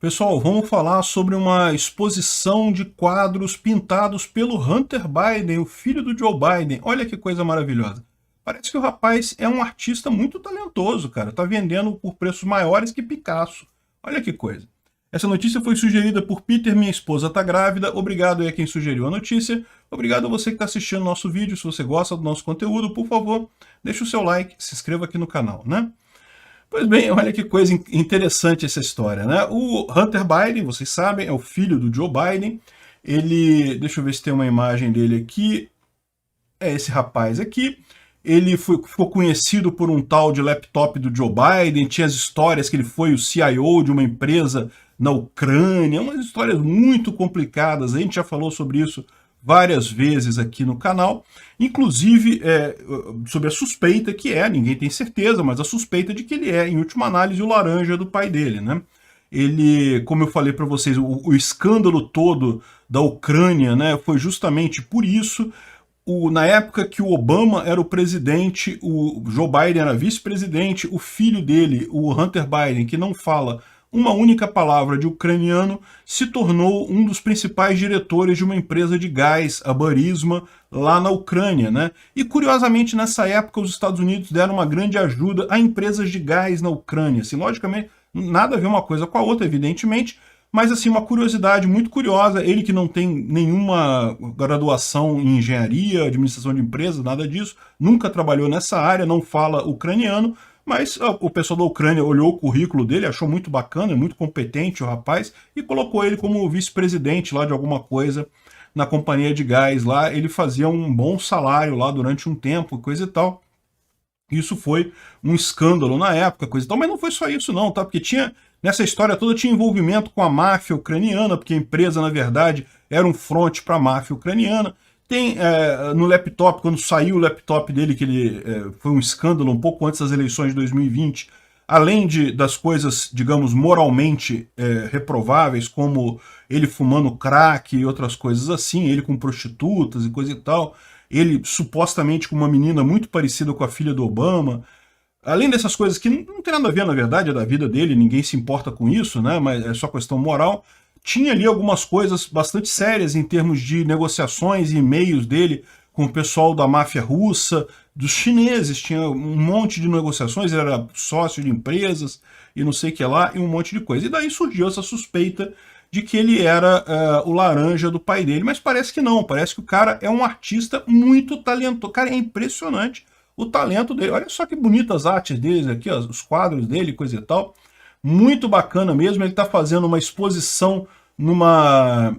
Pessoal, vamos falar sobre uma exposição de quadros pintados pelo Hunter Biden, o filho do Joe Biden. Olha que coisa maravilhosa. Parece que o rapaz é um artista muito talentoso, cara. Tá vendendo por preços maiores que Picasso. Olha que coisa. Essa notícia foi sugerida por Peter, minha esposa tá grávida. Obrigado aí a quem sugeriu a notícia. Obrigado a você que está assistindo o nosso vídeo. Se você gosta do nosso conteúdo, por favor, deixe o seu like, se inscreva aqui no canal, né? Pois bem, olha que coisa interessante essa história, né? O Hunter Biden, vocês sabem, é o filho do Joe Biden. Ele, deixa eu ver se tem uma imagem dele aqui. É esse rapaz aqui. Ele ficou conhecido por um tal de laptop do Joe Biden. Tinha as histórias que ele foi o CIO de uma empresa na Ucrânia. Umas histórias muito complicadas. A gente já falou sobre isso várias vezes aqui no canal, inclusive sobre a suspeita que ninguém tem certeza, mas a suspeita de que ele é, em última análise, o laranja do pai dele, né? Ele, como eu falei para vocês, o escândalo todo da Ucrânia, né, foi justamente por isso. Na época que o Obama era o presidente, o Joe Biden era vice-presidente, o filho dele, o Hunter Biden, que não fala uma única palavra de ucraniano, se tornou um dos principais diretores de uma empresa de gás, a Burisma, lá na Ucrânia, né? E curiosamente nessa época os Estados Unidos deram uma grande ajuda a empresas de gás na Ucrânia. Assim, logicamente, nada a ver uma coisa com a outra, evidentemente, mas assim, uma curiosidade muito curiosa, ele que não tem nenhuma graduação em engenharia, administração de empresas, nada disso, nunca trabalhou nessa área, não fala ucraniano, mas o pessoal da Ucrânia olhou o currículo dele, achou muito bacana, é muito competente o rapaz, e colocou ele como vice-presidente lá de alguma coisa na companhia de gás lá. Ele fazia um bom salário lá durante um tempo, coisa e tal. Isso foi um escândalo na época, coisa e tal, mas não foi só isso não, tá? Porque nessa história toda tinha envolvimento com a máfia ucraniana, porque a empresa, na verdade, era um fronte para a máfia ucraniana. Tem no laptop, quando saiu o laptop dele, que ele foi um escândalo um pouco antes das eleições de 2020, além das coisas, digamos, moralmente reprováveis, como ele fumando crack e outras coisas assim, ele com prostitutas e coisa e tal, ele supostamente com uma menina muito parecida com a filha do Obama. Além dessas coisas que não tem nada a ver, na verdade, é da vida dele, ninguém se importa com isso, né? Mas é só questão moral. Tinha ali algumas coisas bastante sérias em termos de negociações e e-mails dele com o pessoal da máfia russa, dos chineses, tinha um monte de negociações, ele era sócio de empresas e não sei o que lá, e um monte de coisa. E daí surgiu essa suspeita de que ele era o laranja do pai dele, mas parece que não, parece que o cara é um artista muito talentoso. Cara, é impressionante o talento dele. Olha só que bonitas artes dele aqui, ó, os quadros dele, coisa e tal. Muito bacana mesmo, ele está fazendo uma exposição numa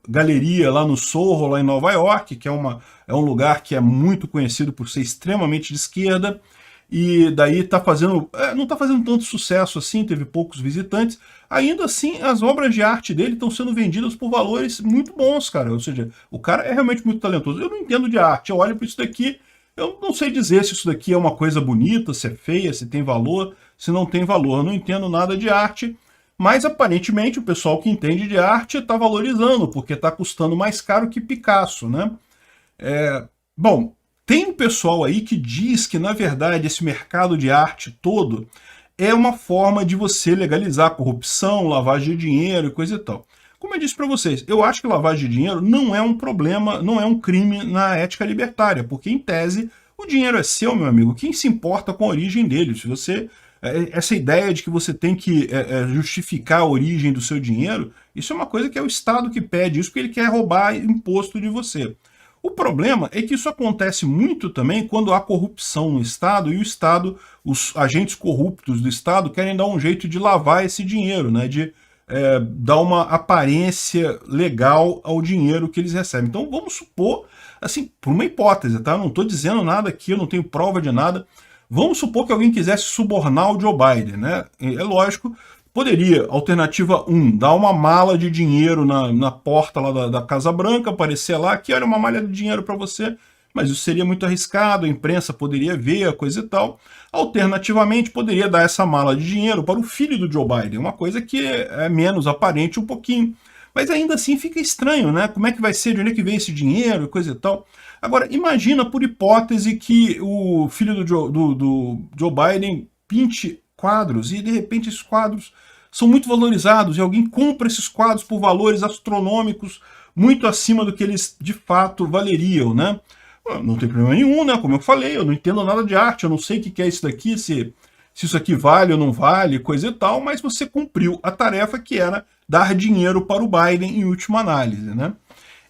galeria lá no Soho, lá em Nova York, que é um lugar que é muito conhecido por ser extremamente de esquerda, e daí está fazendo, não está fazendo tanto sucesso assim, teve poucos visitantes. Ainda assim, as obras de arte dele estão sendo vendidas por valores muito bons, cara. Ou seja, o cara é realmente muito talentoso. Eu não entendo de arte, eu olho para isso daqui, eu não sei dizer se isso daqui é uma coisa bonita, se é feia, se tem valor, se não tem valor. Eu não entendo nada de arte, mas aparentemente o pessoal que entende de arte está valorizando, porque está custando mais caro que Picasso, né? Bom, tem um pessoal aí que diz que, na verdade, esse mercado de arte todo é uma forma de você legalizar a corrupção, lavagem de dinheiro e coisa e tal. Como eu disse para vocês, eu acho que lavagem de dinheiro não é um problema, não é um crime na ética libertária, porque, em tese, o dinheiro é seu, meu amigo. Quem se importa com a origem dele? Se você essa ideia de que você tem que justificar a origem do seu dinheiro, isso é uma coisa que é o Estado que pede isso, porque ele quer roubar imposto de você. O problema é que isso acontece muito também quando há corrupção no Estado, e o Estado, os agentes corruptos do Estado querem dar um jeito de lavar esse dinheiro, né, de dar uma aparência legal ao dinheiro que eles recebem. Então vamos supor, assim, por uma hipótese, tá? Eu não estou dizendo nada aqui, eu não tenho prova de nada. Vamos supor que alguém quisesse subornar o Joe Biden, né? É lógico, poderia, alternativa 1, dar uma mala de dinheiro na porta lá da Casa Branca, aparecer lá, que era uma malha de dinheiro para você, mas isso seria muito arriscado, a imprensa poderia ver a coisa e tal. Alternativamente, poderia dar essa mala de dinheiro para o filho do Joe Biden, uma coisa que é menos aparente um pouquinho. Mas ainda assim fica estranho, né? Como é que vai ser, de onde é que vem esse dinheiro e coisa e tal. Agora, imagina por hipótese que o filho do Joe Biden pinte quadros e de repente esses quadros são muito valorizados e alguém compra esses quadros por valores astronômicos muito acima do que eles de fato valeriam, né? Não tem problema nenhum, né? Como eu falei, eu não entendo nada de arte, eu não sei o que é isso daqui, se isso aqui vale ou não vale, coisa e tal, mas você cumpriu a tarefa que era dar dinheiro para o Biden em última análise, né?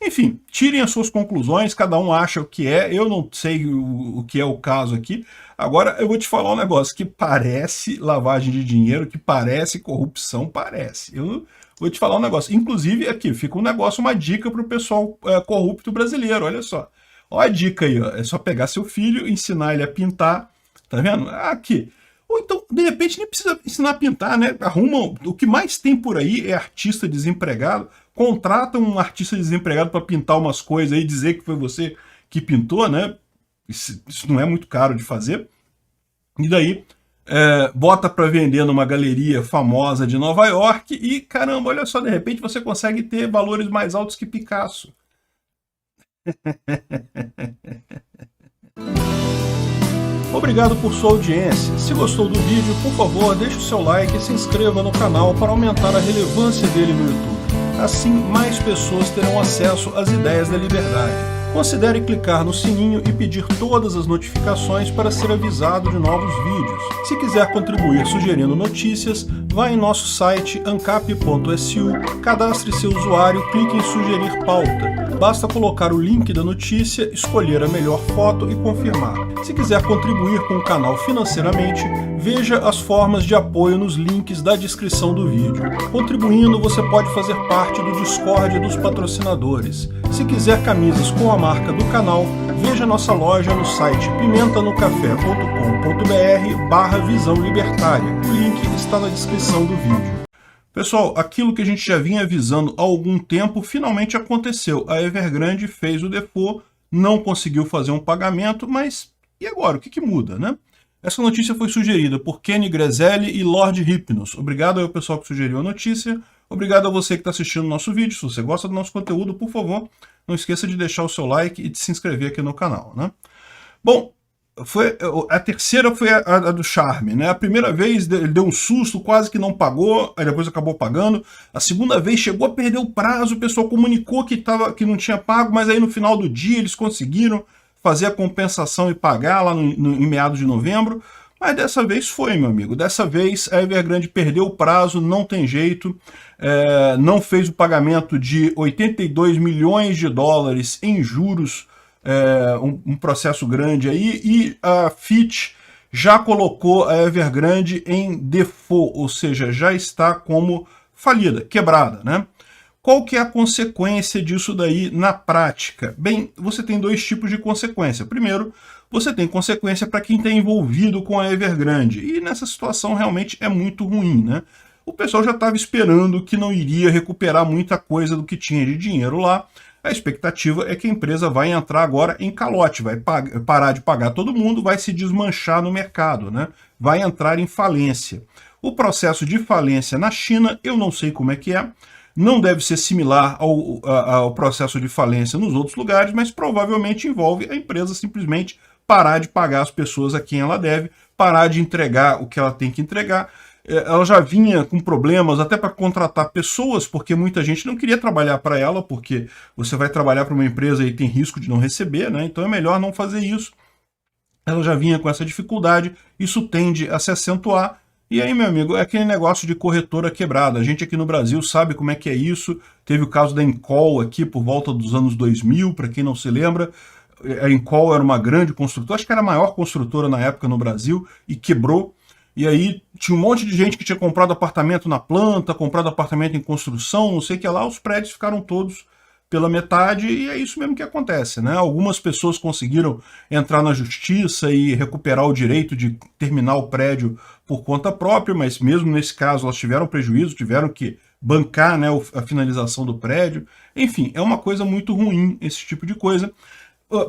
Enfim, tirem as suas conclusões, cada um acha o que é, eu não sei o que é o caso aqui. Agora eu vou te falar um negócio que parece lavagem de dinheiro, que parece corrupção, parece. Eu vou te falar um negócio, inclusive aqui fica um negócio, uma dica para o pessoal corrupto brasileiro, olha só. Olha a dica aí, ó. É só pegar seu filho, ensinar ele a pintar, tá vendo? Aqui. Ou então, de repente, nem precisa ensinar a pintar, né? Arruma, o que mais tem por aí é artista desempregado, contrata um artista desempregado para pintar umas coisas aí, dizer que foi você que pintou, né? Isso não é muito caro de fazer. E daí, bota para vender numa galeria famosa de Nova York e, caramba, olha só, de repente você consegue ter valores mais altos que Picasso. Obrigado por sua audiência. Se gostou do vídeo, por favor, deixe o seu like e se inscreva no canal para aumentar a relevância dele no YouTube. Assim, mais pessoas terão acesso às ideias da liberdade. Considere clicar no sininho e pedir todas as notificações para ser avisado de novos vídeos. Se quiser contribuir sugerindo notícias, vá em nosso site ancap.su, cadastre seu usuário, clique em sugerir pauta. Basta colocar o link da notícia, escolher a melhor foto e confirmar. Se quiser contribuir com o canal financeiramente, veja as formas de apoio nos links da descrição do vídeo. Contribuindo, você pode fazer parte do Discord dos patrocinadores. Se quiser camisas com a marca do canal, veja nossa loja no site pimentanocafé.com.br/visão libertária. O link está na descrição do vídeo. Pessoal, aquilo que a gente já vinha avisando há algum tempo finalmente aconteceu. A Evergrande fez o default, não conseguiu fazer um pagamento, mas e agora? O que muda, né? Essa notícia foi sugerida por Kenny Grezelli e Lord Hypnos. Obrigado ao pessoal que sugeriu a notícia. Obrigado a você que está assistindo o nosso vídeo. Se você gosta do nosso conteúdo, por favor, não esqueça de deixar o seu like e de se inscrever aqui no canal, né? Bom, a terceira foi a do Charme, né? A primeira vez ele deu um susto, quase que não pagou, aí depois acabou pagando. A segunda vez chegou a perder o prazo, o pessoal comunicou que não tinha pago, mas aí no final do dia eles conseguiram fazer a compensação e pagar lá em meados de novembro. Mas dessa vez foi, meu amigo. Dessa vez a Evergrande perdeu o prazo, não tem jeito. Não fez o pagamento de 82 milhões de dólares em juros, um processo grande aí, e a Fitch já colocou a Evergrande em default, ou seja, já está como falida, quebrada, né? Qual que é a consequência disso daí na prática? Bem, você tem dois tipos de consequência. Primeiro, você tem consequência para quem está envolvido com a Evergrande, e nessa situação realmente é muito ruim, né? O pessoal já estava esperando que não iria recuperar muita coisa do que tinha de dinheiro lá. A expectativa é que a empresa vai entrar agora em calote, vai parar de pagar todo mundo, vai se desmanchar no mercado, né? Vai entrar em falência. O processo de falência na China, eu não sei como é que é, não deve ser similar ao processo de falência nos outros lugares, mas provavelmente envolve a empresa simplesmente parar de pagar as pessoas a quem ela deve, parar de entregar o que ela tem que entregar. Ela já vinha com problemas até para contratar pessoas, porque muita gente não queria trabalhar para ela, porque você vai trabalhar para uma empresa e tem risco de não receber, né? Então é melhor não fazer isso. Ela já vinha com essa dificuldade, isso tende a se acentuar. E aí, meu amigo, é aquele negócio de corretora quebrada. A gente aqui no Brasil sabe como é que é isso. Teve o caso da Encol aqui por volta dos anos 2000, para quem não se lembra. A Encol era uma grande construtora, acho que era a maior construtora na época no Brasil, e quebrou. E aí tinha um monte de gente que tinha comprado apartamento na planta, comprado apartamento em construção, não sei o que lá, os prédios ficaram todos pela metade, e é isso mesmo que acontece, né? Algumas pessoas conseguiram entrar na justiça e recuperar o direito de terminar o prédio por conta própria, mas mesmo nesse caso elas tiveram prejuízo, tiveram que bancar, né, a finalização do prédio. Enfim, é uma coisa muito ruim esse tipo de coisa.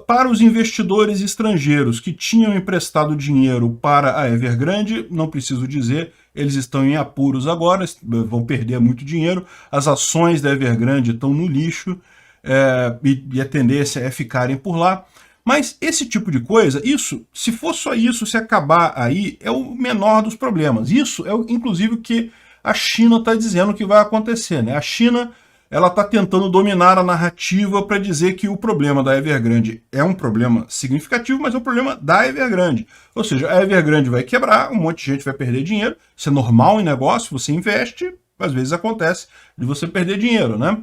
Para os investidores estrangeiros que tinham emprestado dinheiro para a Evergrande, não preciso dizer, eles estão em apuros agora, vão perder muito dinheiro, as ações da Evergrande estão no lixo, e a tendência é ficarem por lá. Mas esse tipo de coisa, isso, se for só isso, se acabar aí, é o menor dos problemas. Isso é, inclusive, o que a China está dizendo que vai acontecer, né? A China, ela está tentando dominar a narrativa para dizer que o problema da Evergrande é um problema significativo, mas é um problema da Evergrande. Ou seja, a Evergrande vai quebrar, um monte de gente vai perder dinheiro, isso é normal em negócio, você investe, às vezes acontece de você perder dinheiro, né?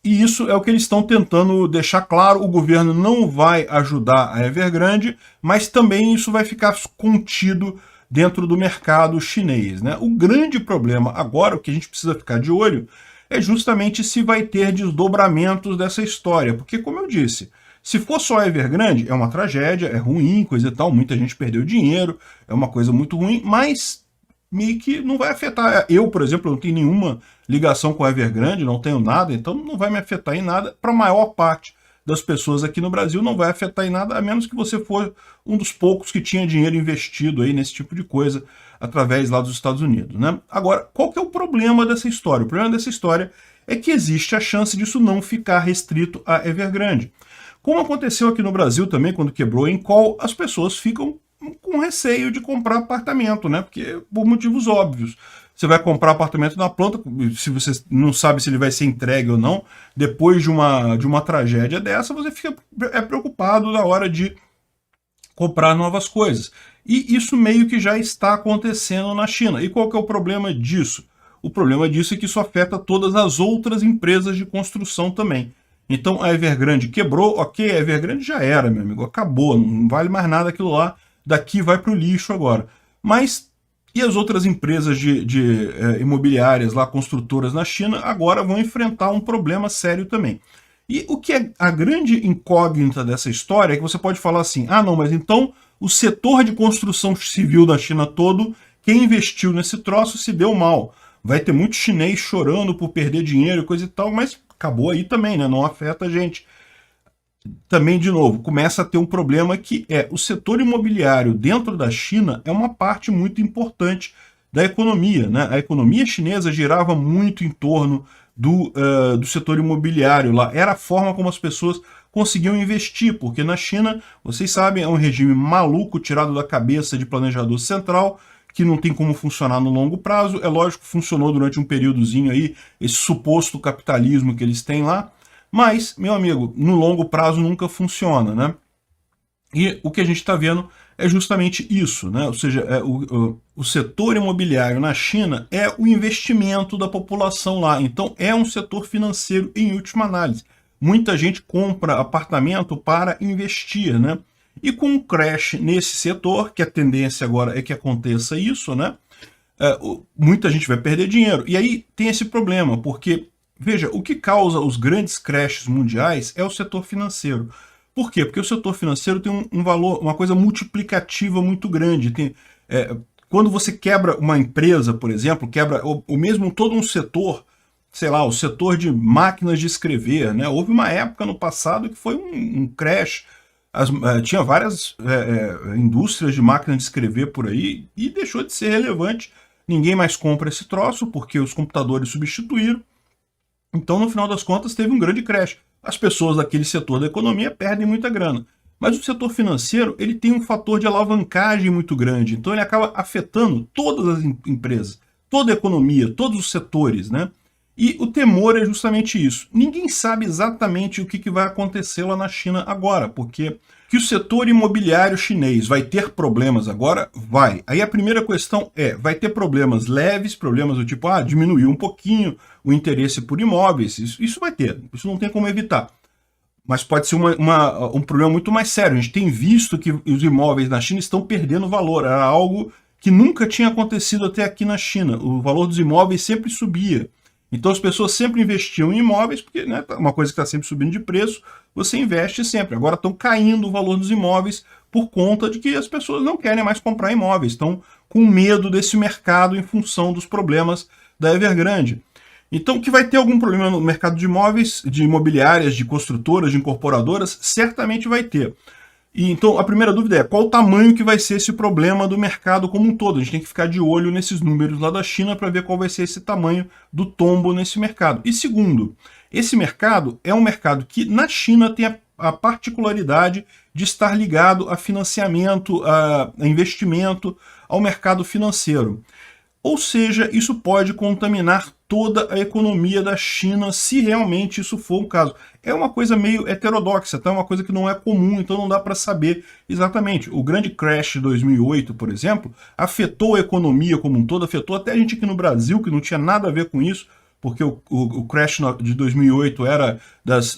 E isso é o que eles estão tentando deixar claro. O governo não vai ajudar a Evergrande, mas também isso vai ficar contido dentro do mercado chinês, né? O grande problema agora, o que a gente precisa ficar de olho, é justamente se vai ter desdobramentos dessa história. Porque, como eu disse, se for só a Evergrande, é uma tragédia, é ruim, coisa e tal, muita gente perdeu dinheiro, é uma coisa muito ruim, mas meio que não vai afetar. Eu, por exemplo, não tenho nenhuma ligação com a Evergrande, não tenho nada, então não vai me afetar em nada. Para a maior parte das pessoas aqui no Brasil não vai afetar em nada, a menos que você for um dos poucos que tinha dinheiro investido aí nesse tipo de coisa através lá dos Estados Unidos, né? Agora, qual que é o problema dessa história? O problema dessa história é que existe a chance disso não ficar restrito à Evergrande. Como aconteceu aqui no Brasil também, quando quebrou a Encol, as pessoas ficam com receio de comprar apartamento, né? Porque por motivos óbvios. Você vai comprar apartamento na planta, se você não sabe se ele vai ser entregue ou não, depois de uma tragédia dessa, você fica preocupado na hora de comprar novas coisas. E isso meio que já está acontecendo na China. E qual que é o problema disso? O problema disso é que isso afeta todas as outras empresas de construção também. Então a Evergrande quebrou, ok, a Evergrande já era, meu amigo, acabou, não vale mais nada aquilo lá, daqui vai para o lixo agora. Mas e as outras empresas de imobiliárias lá, construtoras na China, agora vão enfrentar um problema sério também. E o que é a grande incógnita dessa história é que você pode falar assim, ah não, mas então o setor de construção civil da China todo, quem investiu nesse troço se deu mal. Vai ter muito chinês chorando por perder dinheiro e coisa e tal, mas acabou aí também, né? Não afeta a gente. Também, de novo, começa a ter um problema que é o setor imobiliário dentro da China é uma parte muito importante da economia, né? A economia chinesa girava muito em torno do setor imobiliário lá. Era a forma como as pessoas conseguiam investir, porque na China, vocês sabem, é um regime maluco tirado da cabeça de planejador central, que não tem como funcionar no longo prazo. É lógico que funcionou durante um períodozinho aí, esse suposto capitalismo que eles têm lá, mas, meu amigo, no longo prazo nunca funciona, né? E o que a gente está vendo é justamente isso, né? Ou seja, o setor imobiliário na China é o investimento da população lá. Então é um setor financeiro em última análise. Muita gente compra apartamento para investir, né? E com um crash nesse setor, que a tendência agora é que aconteça isso, né? Muita gente vai perder dinheiro. E aí tem esse problema, porque, veja, o que causa os grandes crashes mundiais é o setor financeiro. Por quê? Porque o setor financeiro tem um valor, uma coisa multiplicativa muito grande. Quando você quebra uma empresa, por exemplo, quebra o mesmo todo um setor, sei lá, o setor de máquinas de escrever, né? Houve uma época no passado que foi um crash. Tinha várias indústrias de máquinas de escrever por aí e deixou de ser relevante. Ninguém mais compra esse troço porque os computadores substituíram. Então, no final das contas, teve um grande crash. As pessoas daquele setor da economia perdem muita grana. Mas o setor financeiro, ele tem um fator de alavancagem muito grande. Então, ele acaba afetando todas as empresas, toda a economia, todos os setores, né? E o temor é justamente isso. Ninguém sabe exatamente o que vai acontecer lá na China agora, porque que o setor imobiliário chinês vai ter problemas agora? Vai. Aí a primeira questão vai ter problemas leves, problemas do tipo, diminuiu um pouquinho o interesse por imóveis, isso vai ter, isso não tem como evitar. Mas pode ser um problema muito mais sério. A gente tem visto que os imóveis na China estão perdendo valor, era algo que nunca tinha acontecido até aqui na China. O valor dos imóveis sempre subia. Então as pessoas sempre investiam em imóveis, porque, né, uma coisa que está sempre subindo de preço, você investe sempre. Agora estão caindo o valor dos imóveis por conta de que as pessoas não querem mais comprar imóveis, estão com medo desse mercado em função dos problemas da Evergrande. Então, que vai ter algum problema no mercado de imóveis, de imobiliárias, de construtoras, de incorporadoras, certamente vai ter. E então a primeira dúvida é qual o tamanho que vai ser esse problema do mercado como um todo. A gente tem que ficar de olho nesses números lá da China para ver qual vai ser esse tamanho do tombo nesse mercado. E segundo, esse mercado é um mercado que na China tem a particularidade de estar ligado a financiamento, a investimento, ao mercado financeiro. Ou seja, isso pode contaminar toda a economia da China, se realmente isso for o caso. É uma coisa meio heterodoxa, então é uma coisa que não é comum, então não dá para saber exatamente. O grande crash de 2008, por exemplo, afetou a economia como um todo, afetou até a gente aqui no Brasil, que não tinha nada a ver com isso, porque o crash de 2008 era das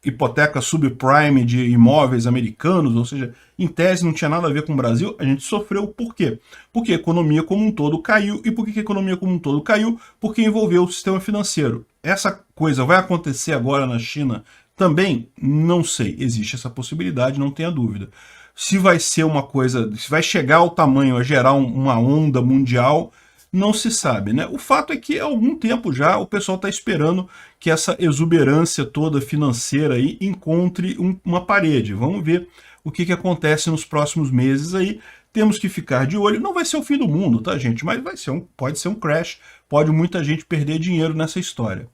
hipotecas subprime de imóveis americanos, ou seja, em tese não tinha nada a ver com o Brasil, a gente sofreu. Por quê? Porque a economia como um todo caiu. E por que a economia como um todo caiu? Porque envolveu o sistema financeiro. Essa coisa vai acontecer agora na China também? Não sei. Existe essa possibilidade, não tenha dúvida. Se vai ser uma coisa, se vai chegar ao tamanho, a gerar uma onda mundial, não se sabe, né? O fato é que há algum tempo já o pessoal está esperando que essa exuberância toda financeira aí encontre uma parede. Vamos ver o que acontece nos próximos meses aí. Temos que ficar de olho. Não vai ser o fim do mundo, tá, gente? Mas pode ser um crash, pode muita gente perder dinheiro nessa história.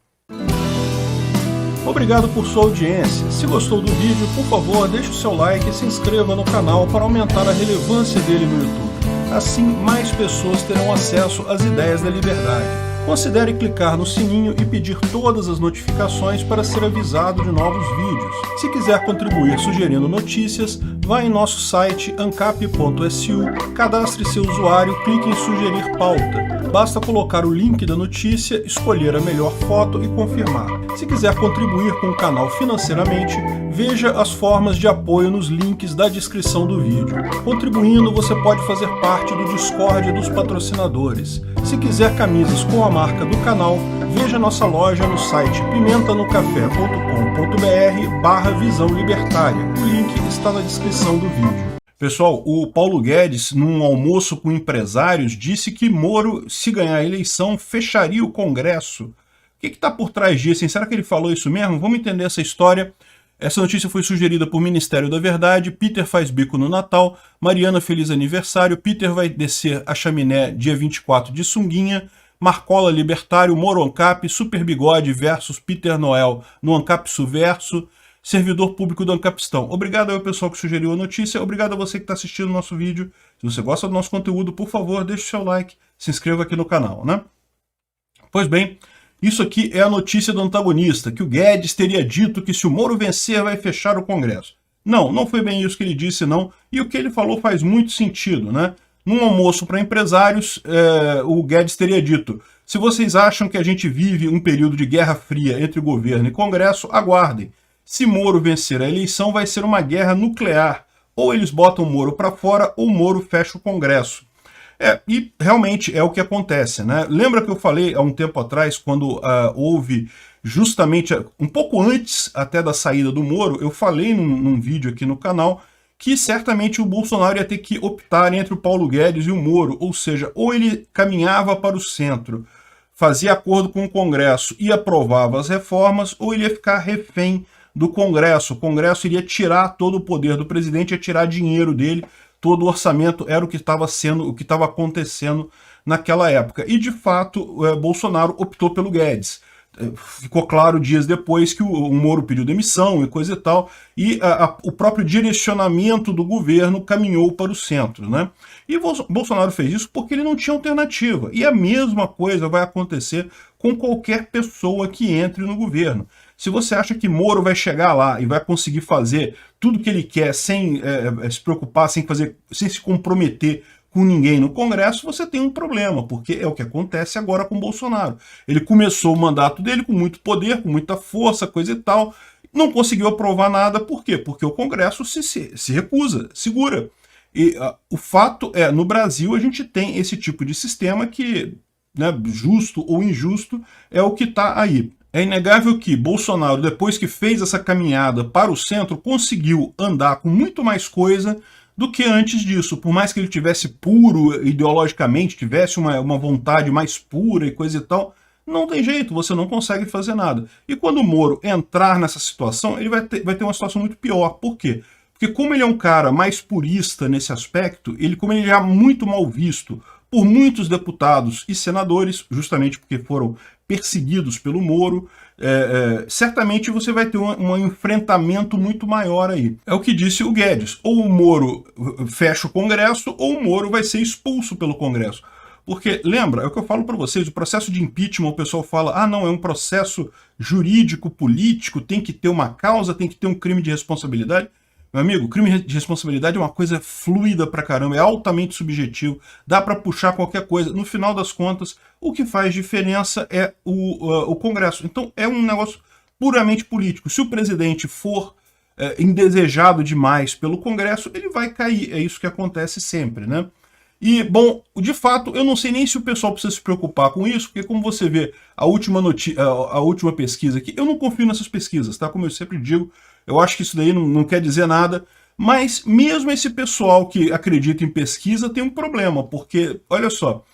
Obrigado por sua audiência. Se gostou do vídeo, por favor, deixe o seu like e se inscreva no canal para aumentar a relevância dele no YouTube. Assim, mais pessoas terão acesso às ideias da liberdade. Considere clicar no sininho e pedir todas as notificações para ser avisado de novos vídeos. Se quiser contribuir sugerindo notícias, vá em nosso site ancap.su, cadastre seu usuário, clique em sugerir pauta. Basta colocar o link da notícia, escolher a melhor foto e confirmar. Se quiser contribuir com o canal financeiramente, veja as formas de apoio nos links da descrição do vídeo. Contribuindo, você pode fazer parte do Discord dos patrocinadores. Se quiser camisas com a marca do canal, veja nossa loja no site pimentanocafé.com.br/visão libertária. O link está na descrição do vídeo. Pessoal, o Paulo Guedes, num almoço com empresários, disse que Moro, se ganhar a eleição, fecharia o Congresso. O que está por trás disso? Será que ele falou isso mesmo? Vamos entender essa história. Essa notícia foi sugerida por Ministério da Verdade. Peter faz bico no Natal. Mariana, feliz aniversário. Peter vai descer a chaminé dia 24 de sunguinha. Marcola libertário, Moro Ancap, Super Bigode versus Peter Noel no Ancap Subverso. Servidor público do Ancapistão. Obrigado ao pessoal que sugeriu a notícia, obrigado a você que está assistindo o nosso vídeo. Se você gosta do nosso conteúdo, por favor, deixe o seu like, se inscreva aqui no canal, né? Pois bem, isso aqui é a notícia do antagonista, que o Guedes teria dito que se o Moro vencer vai fechar o Congresso. Não, não foi bem isso que ele disse, não, e o que ele falou faz muito sentido, né? Num almoço para empresários, o Guedes teria dito: se vocês acham que a gente vive um período de guerra fria entre governo e Congresso, aguardem. Se Moro vencer a eleição, vai ser uma guerra nuclear. Ou eles botam o Moro para fora, ou o Moro fecha o Congresso. E realmente é o que acontece, né? Lembra que eu falei há um tempo atrás, quando houve justamente, um pouco antes até da saída do Moro, eu falei num vídeo aqui no canal, que certamente o Bolsonaro ia ter que optar entre o Paulo Guedes e o Moro. Ou seja, ou ele caminhava para o centro, fazia acordo com o Congresso e aprovava as reformas, ou ele ia ficar refém do Congresso. O Congresso iria tirar todo o poder do presidente, ia tirar dinheiro dele, todo o orçamento era o que estava acontecendo naquela época. E, de fato, Bolsonaro optou pelo Guedes. Ficou claro dias depois que o Moro pediu demissão e coisa e tal, e o próprio direcionamento do governo caminhou para o centro, né? E Bolsonaro fez isso porque ele não tinha alternativa. E a mesma coisa vai acontecer com qualquer pessoa que entre no governo. Se você acha que Moro vai chegar lá e vai conseguir fazer tudo que ele quer sem se preocupar, sem se comprometer com ninguém no Congresso, você tem um problema, porque é o que acontece agora com Bolsonaro. Ele começou o mandato dele com muito poder, com muita força, coisa e tal, não conseguiu aprovar nada. Por quê? Porque o Congresso se recusa, segura. E o fato é, no Brasil a gente tem esse tipo de sistema que, né, justo ou injusto, é o que está aí. É inegável que Bolsonaro, depois que fez essa caminhada para o centro, conseguiu andar com muito mais coisa do que antes disso. Por mais que ele tivesse puro ideologicamente, tivesse uma vontade mais pura e coisa e tal, não tem jeito, você não consegue fazer nada. E quando o Moro entrar nessa situação, ele vai ter uma situação muito pior. Por quê? Porque como ele é um cara mais purista nesse aspecto, como ele já é muito mal visto por muitos deputados e senadores, justamente porque foram perseguidos pelo Moro, certamente você vai ter um enfrentamento muito maior aí. É o que disse o Guedes: ou o Moro fecha o Congresso, ou o Moro vai ser expulso pelo Congresso. Porque, lembra, é o que eu falo para vocês, o processo de impeachment, o pessoal fala, ah, não, é um processo jurídico, político, tem que ter uma causa, tem que ter um crime de responsabilidade. Meu amigo, crime de responsabilidade é uma coisa fluida pra caramba, é altamente subjetivo, dá para puxar qualquer coisa. No final das contas, o que faz diferença é o Congresso. Então, é um negócio puramente político. Se o presidente for indesejado demais pelo Congresso, ele vai cair. É isso que acontece sempre, né? E, bom, de fato, eu não sei nem se o pessoal precisa se preocupar com isso, porque como você vê a última pesquisa aqui, eu não confio nessas pesquisas, tá? Como eu sempre digo, eu acho que isso daí não quer dizer nada, mas mesmo esse pessoal que acredita em pesquisa tem um problema, porque, olha só,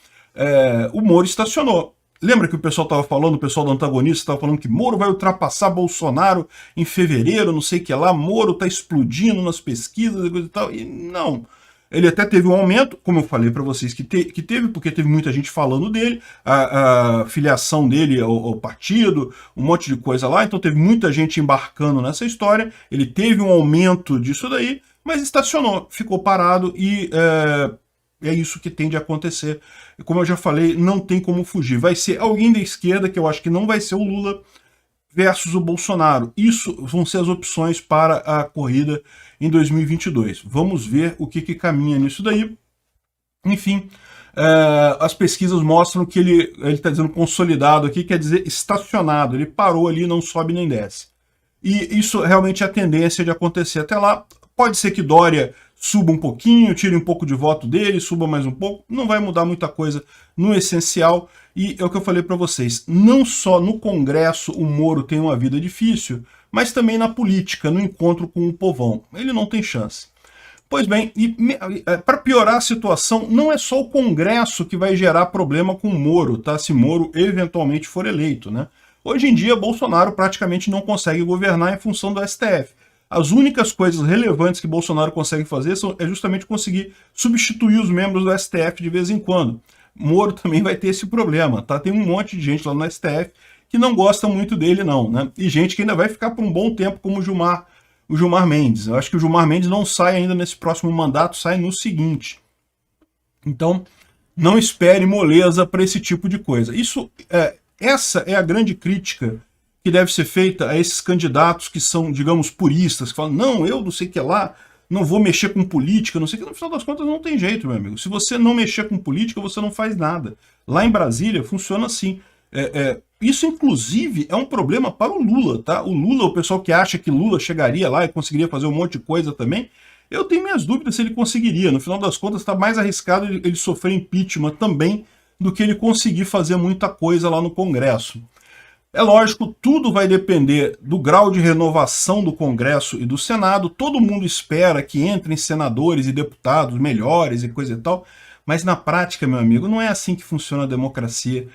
o Moro estacionou. Lembra que o pessoal estava falando, o pessoal do antagonista estava falando que Moro vai ultrapassar Bolsonaro em fevereiro, não sei o que lá, Moro está explodindo nas pesquisas e coisa e tal, e não. Ele até teve um aumento, como eu falei para vocês que teve, porque teve muita gente falando dele, a filiação dele ao partido, um monte de coisa lá, então teve muita gente embarcando nessa história, ele teve um aumento disso daí, mas estacionou, ficou parado e é isso que tem de acontecer. Como eu já falei, não tem como fugir. Vai ser alguém da esquerda, que eu acho que não vai ser o Lula, versus o Bolsonaro. Isso vão ser as opções para a corrida em 2022. Vamos ver o que caminha nisso daí. Enfim, as pesquisas mostram que ele está dizendo consolidado aqui, quer dizer estacionado. Ele parou ali, não sobe nem desce. E isso realmente é a tendência de acontecer até lá. Pode ser que Dória suba um pouquinho, tire um pouco de voto dele, suba mais um pouco, não vai mudar muita coisa no essencial, e é o que eu falei para vocês, não só no Congresso o Moro tem uma vida difícil, mas também na política, no encontro com o povão, ele não tem chance. Pois bem, para piorar a situação, não é só o Congresso que vai gerar problema com o Moro, tá? Se Moro eventualmente for eleito, né? Hoje em dia, Bolsonaro praticamente não consegue governar em função do STF. As únicas coisas relevantes que Bolsonaro consegue fazer é justamente conseguir substituir os membros do STF de vez em quando. Moro também vai ter esse problema, tá? Tem um monte de gente lá no STF que não gosta muito dele, não, né? E gente que ainda vai ficar por um bom tempo, como o Gilmar Mendes. Eu acho que o Gilmar Mendes não sai ainda nesse próximo mandato, sai no seguinte. Então, não espere moleza para esse tipo de coisa. Essa é a grande crítica que deve ser feita a esses candidatos que são, digamos, puristas, que falam, não, eu não sei o que lá, não vou mexer com política, não sei o que. No final das contas não tem jeito, meu amigo. Se você não mexer com política, você não faz nada. Lá em Brasília funciona assim. Isso, inclusive, é um problema para o Lula, tá? O Lula, o pessoal que acha que Lula chegaria lá e conseguiria fazer um monte de coisa também, eu tenho minhas dúvidas se ele conseguiria. No final das contas, está mais arriscado ele sofrer impeachment também do que ele conseguir fazer muita coisa lá no Congresso. É lógico, tudo vai depender do grau de renovação do Congresso e do Senado. Todo mundo espera que entrem senadores e deputados melhores e coisa e tal, mas na prática, meu amigo, não é assim que funciona a democracia.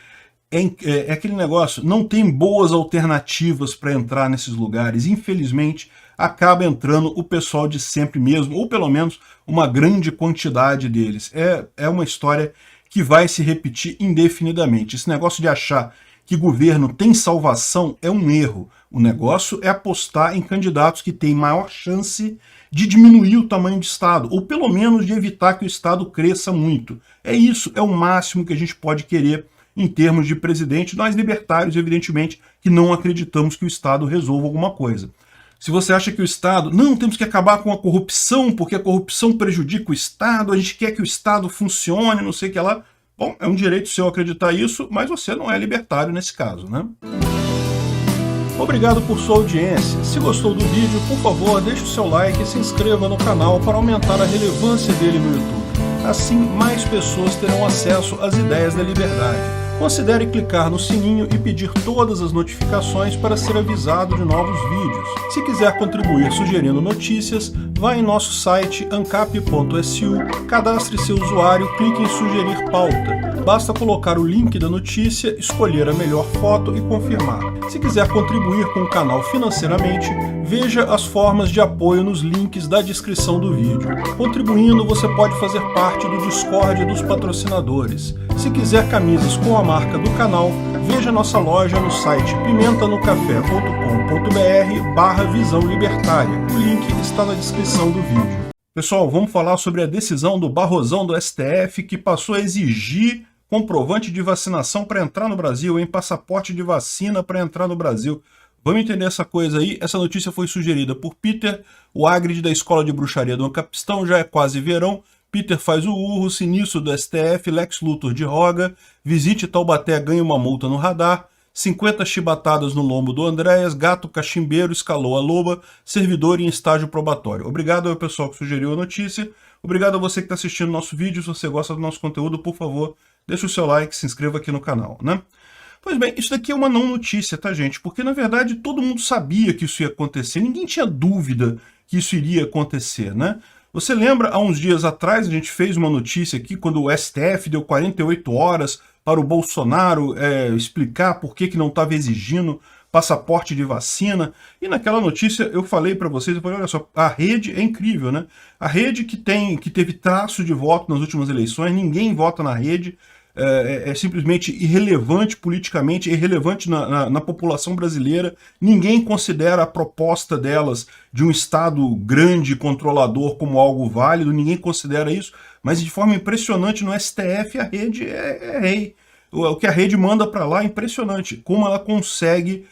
É aquele negócio, não tem boas alternativas para entrar nesses lugares. Infelizmente, acaba entrando o pessoal de sempre mesmo, ou pelo menos uma grande quantidade deles. É uma história que vai se repetir indefinidamente. Esse negócio de achar que governo tem salvação é um erro. O negócio é apostar em candidatos que têm maior chance de diminuir o tamanho do Estado, ou pelo menos de evitar que o Estado cresça muito. É isso, é o máximo que a gente pode querer em termos de presidente. Nós libertários, evidentemente, que não acreditamos que o Estado resolva alguma coisa. Se você acha que o Estado, não, temos que acabar com a corrupção, porque a corrupção prejudica o Estado, a gente quer que o Estado funcione, não sei o que lá. Bom, é um direito seu acreditar isso, mas você não é libertário nesse caso, né? Obrigado por sua audiência. Se gostou do vídeo, por favor, deixe o seu like e se inscreva no canal para aumentar a relevância dele no YouTube. Assim, mais pessoas terão acesso às ideias da liberdade. Considere clicar no sininho e pedir todas as notificações para ser avisado de novos vídeos. Se quiser contribuir sugerindo notícias, vá em nosso site ancap.su, cadastre seu usuário, clique em sugerir pauta. Basta colocar o link da notícia, escolher a melhor foto e confirmar. Se quiser contribuir com o canal financeiramente, veja as formas de apoio nos links da descrição do vídeo. Contribuindo, você pode fazer parte do Discord dos patrocinadores. Se quiser camisas com a marca do canal, veja nossa loja no site pimentanocafé.com.br/visão libertária. O link está na descrição do vídeo. Pessoal, vamos falar sobre a decisão do Barrosão do STF que passou a exigir comprovante de vacinação para entrar no Brasil, em passaporte de vacina para entrar no Brasil. Vamos entender essa coisa aí. Essa notícia foi sugerida por Peter, o Hagrid da Escola de Bruxaria do Capistão. Já é quase verão. Peter faz o urro, sinistro do STF, Lex Luthor de roga, visite Taubaté, ganha uma multa no radar, 50 chibatadas no lombo do Andréas, gato cachimbeiro escalou a loba, servidor em estágio probatório. Obrigado ao pessoal que sugeriu a notícia, obrigado a você que está assistindo o nosso vídeo. Se você gosta do nosso conteúdo, por favor, deixe o seu like, se inscreva aqui no canal, né? Pois bem, isso daqui é uma não notícia, tá, gente? Porque, na verdade, todo mundo sabia que isso ia acontecer, ninguém tinha dúvida que isso iria acontecer, né? Você lembra, há uns dias atrás, a gente fez uma notícia aqui, quando o STF deu 48 horas para o Bolsonaro explicar por que não estava exigindo passaporte de vacina, e naquela notícia eu falei para vocês, eu falei, olha só, a Rede é incrível, né? A Rede que teve traço de voto nas últimas eleições, ninguém vota na Rede, é simplesmente irrelevante politicamente, irrelevante na população brasileira. Ninguém considera a proposta delas de um Estado grande, controlador, como algo válido, ninguém considera isso, mas de forma impressionante no STF a Rede é rei. O que a Rede manda para lá é impressionante, como ela consegue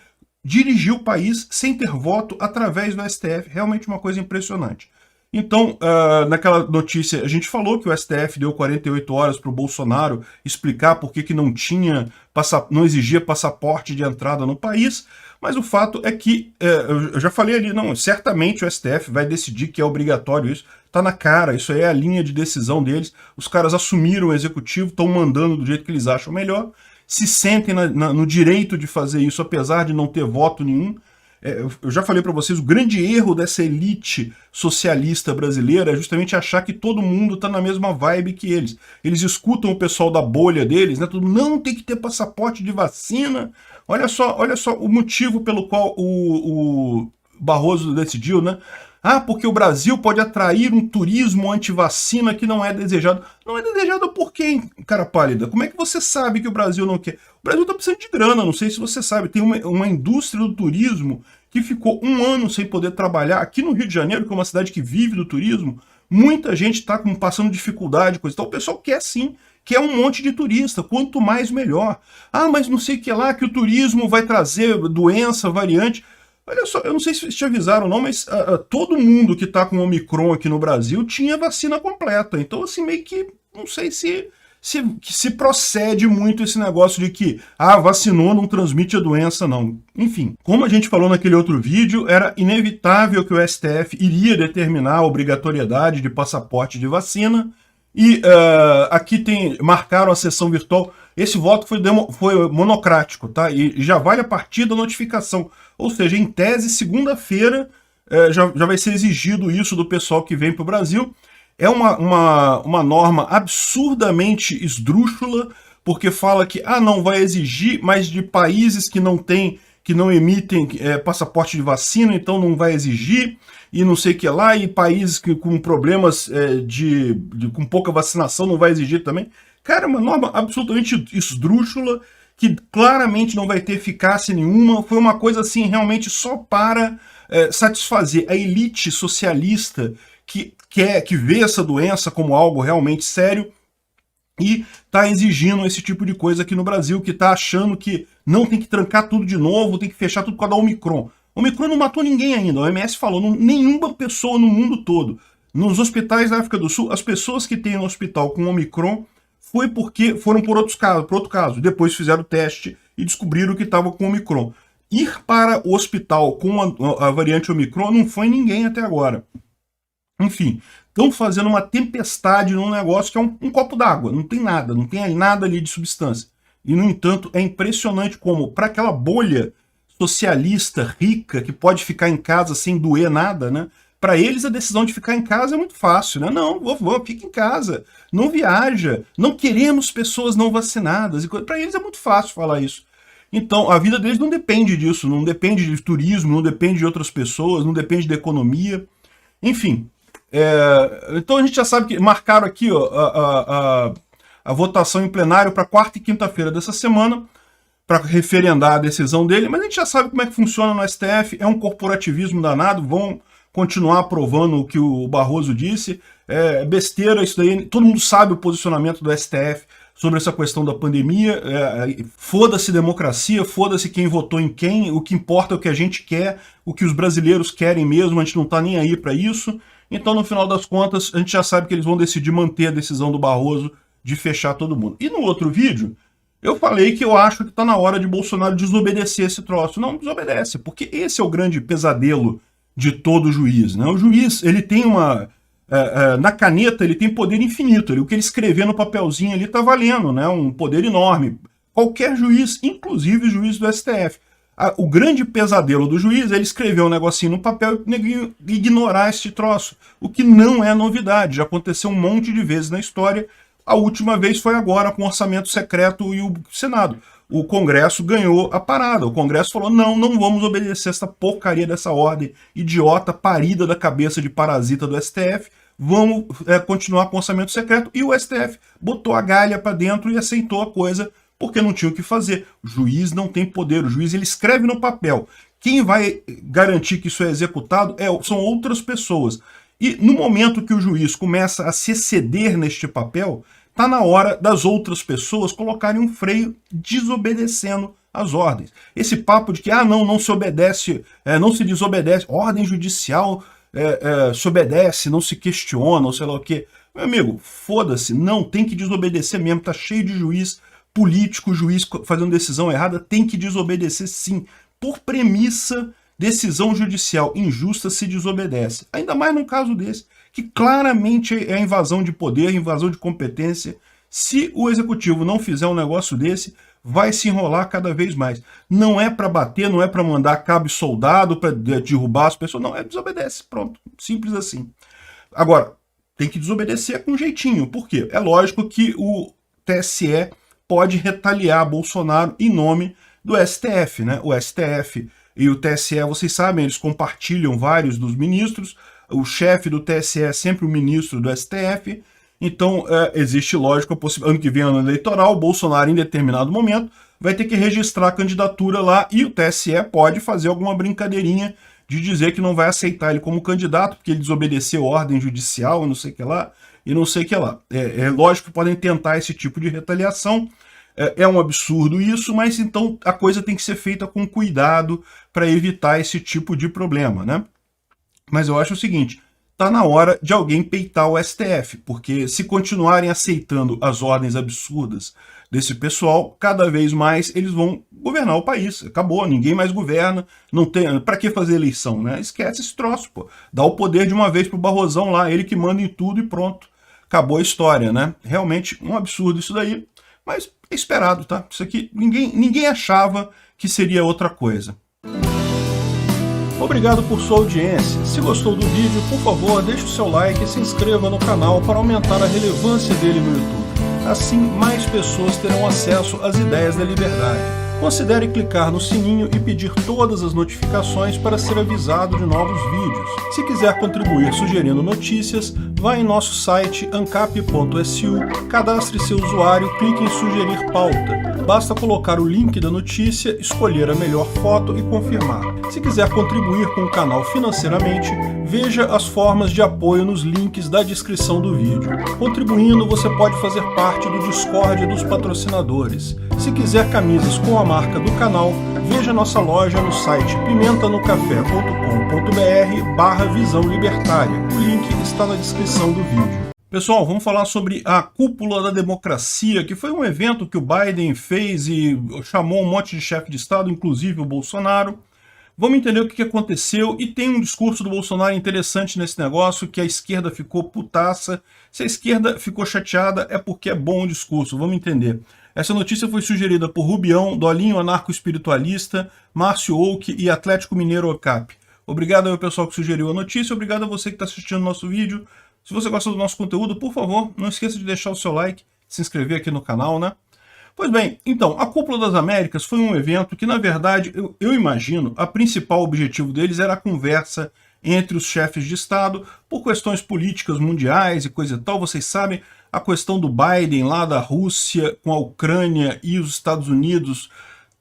dirigir o país sem ter voto através do STF, realmente uma coisa impressionante. Então, naquela notícia, a gente falou que o STF deu 48 horas para o Bolsonaro explicar por que não exigia passaporte de entrada no país, mas o fato é que, eu já falei ali, não, certamente o STF vai decidir que é obrigatório isso, tá na cara, isso aí é a linha de decisão deles, os caras assumiram o executivo, estão mandando do jeito que eles acham melhor, se sentem no direito de fazer isso, apesar de não ter voto nenhum. Eu já falei para vocês, o grande erro dessa elite socialista brasileira é justamente achar que todo mundo está na mesma vibe que eles. Eles escutam o pessoal da bolha deles, né? Todo mundo, não, tem que ter passaporte de vacina. Olha só o motivo pelo qual o Barroso decidiu, né? Ah, porque o Brasil pode atrair um turismo anti-vacina que não é desejado. Não é desejado por quem, cara pálida? Como é que você sabe que o Brasil não quer? O Brasil está precisando de grana, não sei se você sabe. Tem uma indústria do turismo que ficou um ano sem poder trabalhar. Aqui no Rio de Janeiro, que é uma cidade que vive do turismo, muita gente está passando dificuldade, coisa. Então o pessoal quer sim, quer um monte de turista, quanto mais melhor. Ah, mas não sei o que lá, que o turismo vai trazer doença, variante. Olha só, eu não sei se te avisaram ou não, mas todo mundo que está com Omicron aqui no Brasil tinha vacina completa. Então, assim, meio que não sei se procede muito esse negócio de que, vacinou, não transmite a doença, não. Enfim, como a gente falou naquele outro vídeo, era inevitável que o STF iria determinar a obrigatoriedade de passaporte de vacina. E aqui marcaram a sessão virtual. Esse voto foi monocrático, tá? E já vale a partir da notificação. Ou seja, em tese, segunda-feira já vai ser exigido isso do pessoal que vem para o Brasil. É uma norma absurdamente esdrúxula, porque fala que, não vai exigir, mas de países que não emitem passaporte de vacina, então não vai exigir, e não sei o que lá, e países com problemas com pouca vacinação não vai exigir também. Cara, é uma norma absolutamente esdrúxula, que claramente não vai ter eficácia nenhuma, foi uma coisa assim realmente só para satisfazer a elite socialista que vê essa doença como algo realmente sério, e está exigindo esse tipo de coisa aqui no Brasil, que está achando que não tem que trancar tudo de novo, tem que fechar tudo por causa da Omicron. O Omicron não matou ninguém ainda, a OMS falou, nenhuma pessoa no mundo todo. Nos hospitais da África do Sul, as pessoas que têm no hospital com Omicron foi porque foram por outro caso, depois fizeram o teste e descobriram que estava com Omicron. Ir para o hospital com a variante Omicron não foi ninguém até agora. Enfim, estão fazendo uma tempestade num negócio que é um copo d'água, não tem nada ali de substância. E, no entanto, é impressionante como, para aquela bolha socialista, rica, que pode ficar em casa sem doer nada, né? Para eles a decisão de ficar em casa é muito fácil, né? Não, fica em casa, não viaja, não queremos pessoas não vacinadas. Para eles é muito fácil falar isso. Então, a vida deles não depende disso, não depende de turismo, não depende de outras pessoas, não depende da economia. Enfim, então a gente já sabe que marcaram aqui a votação em plenário para quarta e quinta-feira dessa semana, para referendar a decisão dele, mas a gente já sabe como é que funciona no STF, é um corporativismo danado, vão continuar aprovando o que o Barroso disse, é besteira isso daí, todo mundo sabe o posicionamento do STF sobre essa questão da pandemia. Foda-se democracia, foda-se quem votou em quem, o que importa é o que a gente quer, o que os brasileiros querem mesmo, a gente não tá nem aí para isso. Então, no final das contas, a gente já sabe que eles vão decidir manter a decisão do Barroso de fechar todo mundo. E no outro vídeo, eu falei que eu acho que tá na hora de Bolsonaro desobedecer esse troço. Não desobedece, porque esse é o grande pesadelo de todo juiz, né? O juiz, ele tem uma... na caneta ele tem poder infinito, o que ele escrever no papelzinho ali tá valendo, né? Um poder enorme. Qualquer juiz, inclusive o juiz do STF. O grande pesadelo do juiz é ele escrever um negocinho no papel e ignorar esse troço, o que não é novidade, já aconteceu um monte de vezes na história. A última vez foi agora com o orçamento secreto e o Senado. O Congresso ganhou a parada. O Congresso falou, não vamos obedecer essa porcaria dessa ordem idiota, parida da cabeça de parasita do STF, vamos continuar com o orçamento secreto. E o STF botou a galha para dentro e aceitou a coisa, porque não tinha o que fazer. O juiz não tem poder, o juiz ele escreve no papel. Quem vai garantir que isso é executado são outras pessoas. E no momento que o juiz começa a se exceder neste papel, está na hora das outras pessoas colocarem um freio desobedecendo as ordens. Esse papo de que, não se obedece, não se desobedece, ordem judicial se obedece, não se questiona, ou sei lá o quê. Meu amigo, foda-se, não, tem que desobedecer mesmo, tá cheio de juiz político, juiz fazendo decisão errada, tem que desobedecer sim. Por premissa, decisão judicial injusta se desobedece. Ainda mais num caso desse, que claramente é invasão de poder, invasão de competência. Se o executivo não fizer um negócio desse, vai se enrolar cada vez mais. Não é para bater, não é para mandar cabo e soldado, para derrubar as pessoas, não, desobedece, pronto, simples assim. Agora, tem que desobedecer com jeitinho, por quê? É lógico que o TSE pode retaliar Bolsonaro em nome do STF, né? O STF e o TSE, vocês sabem, eles compartilham vários dos ministros, o chefe do TSE é sempre o ministro do STF, então existe, lógico, a possibilidade, ano que vem, ano eleitoral, o Bolsonaro, em determinado momento, vai ter que registrar a candidatura lá e o TSE pode fazer alguma brincadeirinha de dizer que não vai aceitar ele como candidato, porque ele desobedeceu ordem judicial, não sei o que lá, e não sei o que lá. É lógico que podem tentar esse tipo de retaliação, é um absurdo isso, mas então a coisa tem que ser feita com cuidado para evitar esse tipo de problema, né? Mas eu acho o seguinte, tá na hora de alguém peitar o STF, porque se continuarem aceitando as ordens absurdas desse pessoal, cada vez mais eles vão governar o país. Acabou, ninguém mais governa, não tem, para que fazer eleição, né? Esquece esse troço, pô. Dá o poder de uma vez pro Barrosão lá, ele que manda em tudo e pronto. Acabou a história, né? Realmente um absurdo isso daí, mas é esperado, tá? Isso aqui ninguém achava que seria outra coisa. Obrigado por sua audiência. Se gostou do vídeo, por favor, deixe o seu like e se inscreva no canal para aumentar a relevância dele no YouTube. Assim, mais pessoas terão acesso às ideias da liberdade. Considere clicar no sininho e pedir todas as notificações para ser avisado de novos vídeos. Se quiser contribuir sugerindo notícias, vá em nosso site ancap.su, cadastre seu usuário, clique em sugerir pauta. Basta colocar o link da notícia, escolher a melhor foto e confirmar. Se quiser contribuir com o canal financeiramente, veja as formas de apoio nos links da descrição do vídeo. Contribuindo, você pode fazer parte do Discord dos patrocinadores. Se quiser camisas com a marca do canal, veja nossa loja no site pimentanocafé.com.br/visão libertária. O link está na descrição do vídeo. Pessoal, vamos falar sobre a Cúpula da Democracia, que foi um evento que o Biden fez e chamou um monte de chefe de Estado, inclusive o Bolsonaro. Vamos entender o que aconteceu, e tem um discurso do Bolsonaro interessante nesse negócio, que a esquerda ficou putaça. Se a esquerda ficou chateada, é porque é bom o discurso, vamos entender. Essa notícia foi sugerida por Rubião, Dolinho Anarco-Espiritualista, Márcio Oak e Atlético Mineiro OCAP. Obrigado ao pessoal que sugeriu a notícia, obrigado a você que está assistindo o nosso vídeo. Se você gosta do nosso conteúdo, por favor, não esqueça de deixar o seu like, se inscrever aqui no canal, né? Pois bem, então, a Cúpula das Américas foi um evento que, na verdade, eu imagino, a principal objetivo deles era a conversa entre os chefes de Estado por questões políticas mundiais e coisa e tal. Vocês sabem, a questão do Biden lá da Rússia com a Ucrânia e os Estados Unidos,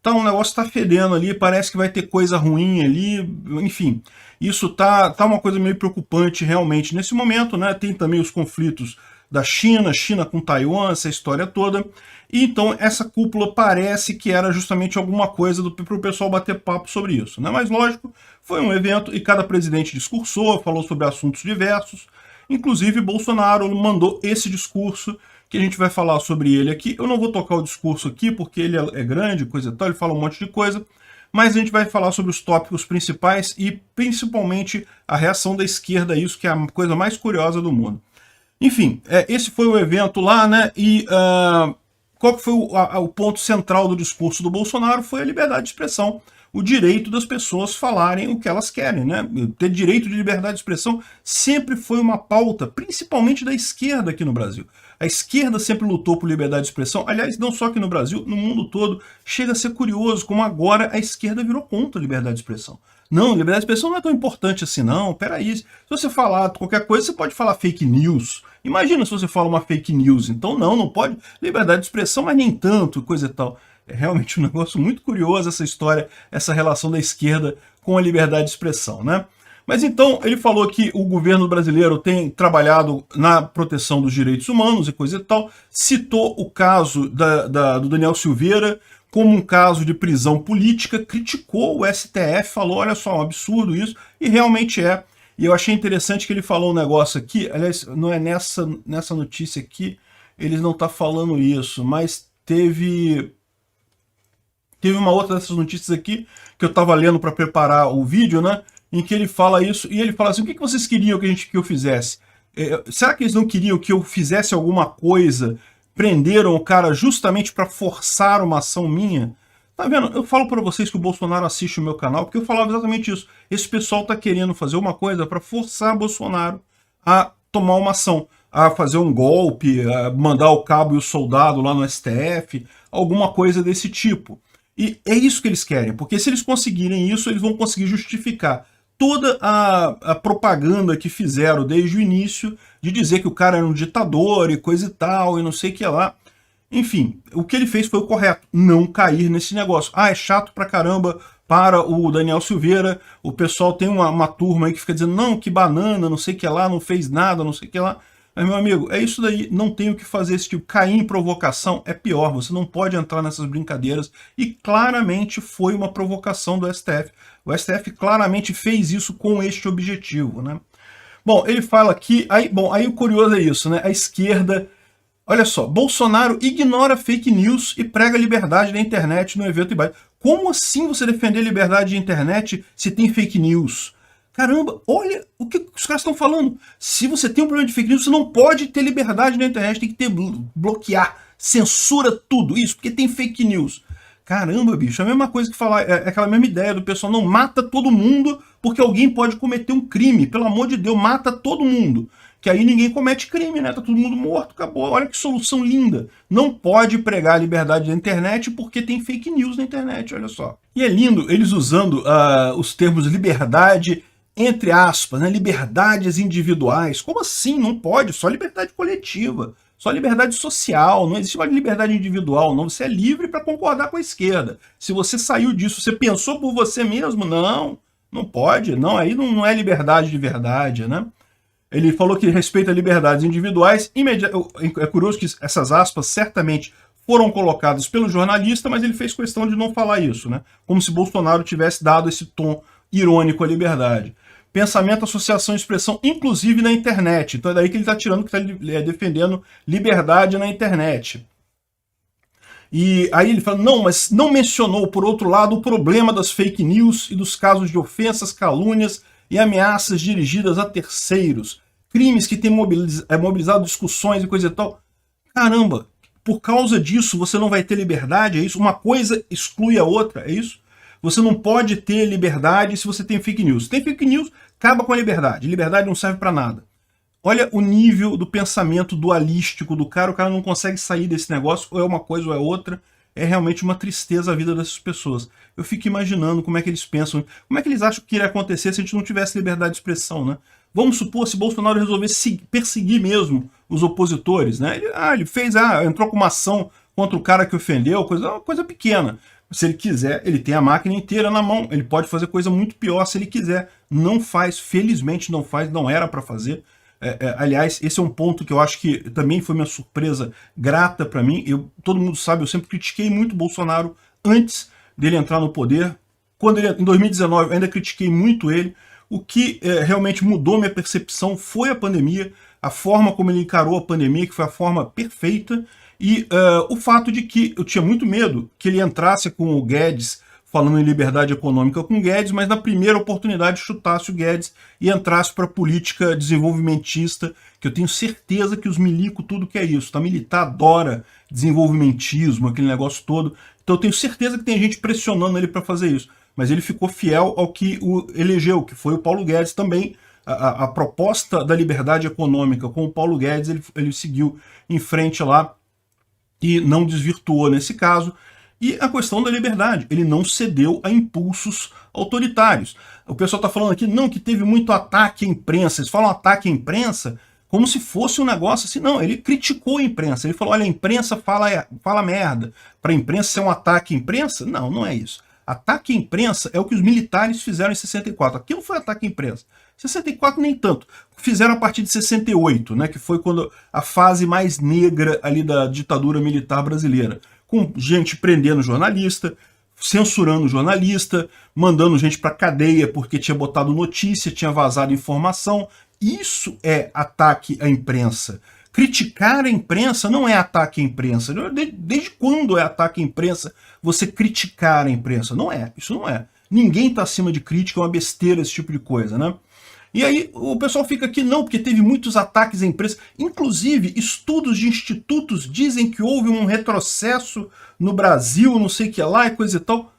tá, um negócio tá fedendo ali, parece que vai ter coisa ruim ali, enfim. Isso tá uma coisa meio preocupante realmente nesse momento, né? Tem também os conflitos da China, China com Taiwan, essa história toda. E então essa cúpula parece que era justamente alguma coisa para o pessoal bater papo sobre isso, né? Mas lógico, foi um evento e cada presidente discursou, falou sobre assuntos diversos. Inclusive Bolsonaro mandou esse discurso, que a gente vai falar sobre ele aqui. Eu não vou tocar o discurso aqui, porque ele é grande, coisa e tal, ele fala um monte de coisa, mas a gente vai falar sobre os tópicos principais e principalmente a reação da esquerda a isso, que é a coisa mais curiosa do mundo. Enfim, esse foi o evento lá, né, e qual foi o ponto central do discurso do Bolsonaro? Foi a liberdade de expressão, o direito das pessoas falarem o que elas querem, né? Ter direito de liberdade de expressão sempre foi uma pauta, principalmente da esquerda aqui no Brasil. A esquerda sempre lutou por liberdade de expressão, aliás, não só aqui no Brasil, no mundo todo. Chega a ser curioso como agora a esquerda virou contra a liberdade de expressão. Não, liberdade de expressão não é tão importante assim, não. Peraí, se você falar qualquer coisa, você pode falar fake news. Imagina se você fala uma fake news. Então não pode. Liberdade de expressão, mas nem tanto, coisa e tal. É realmente um negócio muito curioso essa história, essa relação da esquerda com a liberdade de expressão, né? Mas então ele falou que o governo brasileiro tem trabalhado na proteção dos direitos humanos e coisa e tal, citou o caso do Daniel Silveira como um caso de prisão política, criticou o STF, falou, olha só, um absurdo isso, e realmente é. E eu achei interessante que ele falou um negócio aqui, aliás, não é nessa notícia aqui, eles não estão falando isso, mas teve uma outra dessas notícias aqui, que eu estava lendo para preparar o vídeo, né? Em que ele fala isso, e ele fala assim, o que vocês queriam que eu fizesse? Será que eles não queriam que eu fizesse alguma coisa? Prenderam o cara justamente para forçar uma ação minha? Tá vendo? Eu falo para vocês que o Bolsonaro assiste o meu canal, porque eu falava exatamente isso. Esse pessoal tá querendo fazer uma coisa para forçar Bolsonaro a tomar uma ação, a fazer um golpe, a mandar o cabo e o soldado lá no STF, alguma coisa desse tipo. E é isso que eles querem, porque se eles conseguirem isso, eles vão conseguir justificar toda a propaganda que fizeram desde o início, de dizer que o cara era um ditador e coisa e tal, e não sei o que lá. Enfim, o que ele fez foi o correto, não cair nesse negócio. É chato pra caramba para o Daniel Silveira, o pessoal tem uma turma aí que fica dizendo, não, que banana, não sei o que lá, não fez nada, não sei o que lá. Mas, meu amigo, é isso daí, não tem o que fazer esse tipo. Cair em provocação é pior, você não pode entrar nessas brincadeiras. E claramente foi uma provocação do STF. O STF claramente fez isso com este objetivo, né? Bom, ele fala aqui, aí o curioso é isso, né? A esquerda, olha só, Bolsonaro ignora fake news e prega liberdade na internet no evento Ibaia. Como assim você defender liberdade de internet se tem fake news? Caramba, olha o que os caras estão falando. Se você tem um problema de fake news, você não pode ter liberdade na internet, tem que bloquear, censura tudo isso, porque tem fake news. Caramba, bicho, é a mesma coisa que falar, é aquela mesma ideia do pessoal, não mata todo mundo porque alguém pode cometer um crime. Pelo amor de Deus, mata todo mundo. Que aí ninguém comete crime, né? Tá todo mundo morto, acabou. Olha que solução linda. Não pode pregar a liberdade na internet porque tem fake news na internet, olha só. E é lindo eles usando os termos liberdade, entre aspas, né? Liberdades individuais. Como assim? Não pode, só liberdade coletiva. Só liberdade social, não existe mais liberdade individual, não. Você é livre para concordar com a esquerda. Se você saiu disso, você pensou por você mesmo, não pode, não, aí não é liberdade de verdade, né? Ele falou que respeita liberdades individuais, é curioso que essas aspas certamente foram colocadas pelo jornalista, mas ele fez questão de não falar isso, né? Como se Bolsonaro tivesse dado esse tom irônico à liberdade. Pensamento, associação e expressão, inclusive na internet. Então é daí que ele está tirando, que está defendendo liberdade na internet. E aí ele fala, não, mas não mencionou, por outro lado, o problema das fake news e dos casos de ofensas, calúnias e ameaças dirigidas a terceiros. Crimes que têm mobilizado discussões e coisa e tal. Caramba, por causa disso você não vai ter liberdade, é isso? Uma coisa exclui a outra, é isso? Você não pode ter liberdade se você tem fake news. Se tem fake news, acaba com a liberdade. Liberdade não serve para nada. Olha o nível do pensamento dualístico do cara. O cara não consegue sair desse negócio, ou é uma coisa ou é outra. É realmente uma tristeza a vida dessas pessoas. Eu fico imaginando como é que eles pensam, como é que eles acham que iria acontecer se a gente não tivesse liberdade de expressão, né? Vamos supor, se Bolsonaro resolvesse perseguir mesmo os opositores, né? Ele fez, entrou com uma ação contra o cara que ofendeu, uma coisa pequena. Se ele quiser, ele tem a máquina inteira na mão, ele pode fazer coisa muito pior se ele quiser. Não faz, felizmente não faz, não era para fazer. Aliás, esse é um ponto que eu acho que também foi uma surpresa grata para mim. Todo mundo sabe, eu sempre critiquei muito o Bolsonaro antes dele entrar no poder. Em 2019, eu ainda critiquei muito ele. O que realmente mudou minha percepção foi a pandemia, a forma como ele encarou a pandemia, que foi a forma perfeita, e o fato de que eu tinha muito medo que ele entrasse com o Guedes, falando em liberdade econômica com o Guedes, mas na primeira oportunidade chutasse o Guedes e entrasse para a política desenvolvimentista, que eu tenho certeza que os milicos tudo que é isso, tá? Militar adora desenvolvimentismo, aquele negócio todo, então eu tenho certeza que tem gente pressionando ele para fazer isso, mas ele ficou fiel ao que o elegeu, que foi o Paulo Guedes também. A proposta da liberdade econômica com o Paulo Guedes, ele seguiu em frente lá e não desvirtuou nesse caso. E a questão da liberdade, ele não cedeu a impulsos autoritários. O pessoal está falando aqui, não, que teve muito ataque à imprensa. Eles falam ataque à imprensa como se fosse um negócio assim. Não, ele criticou a imprensa. Ele falou, olha, a imprensa fala merda. Para a imprensa ser um ataque à imprensa? Não, não é isso. Ataque à imprensa é o que os militares fizeram em 64. Aquilo foi ataque à imprensa. 64 nem tanto. Fizeram a partir de 68, né, que foi quando a fase mais negra ali da ditadura militar brasileira. Com gente prendendo jornalista, censurando jornalista, mandando gente para cadeia porque tinha botado notícia, tinha vazado informação. Isso é ataque à imprensa. Criticar a imprensa não é ataque à imprensa. Desde quando é ataque à imprensa você criticar a imprensa? Não é, isso não é. Ninguém está acima de crítica, é uma besteira esse tipo de coisa, né? E aí o pessoal fica aqui, não, porque teve muitos ataques à imprensa. Inclusive, estudos de institutos dizem que houve um retrocesso no Brasil, não sei o que lá e coisa e tal.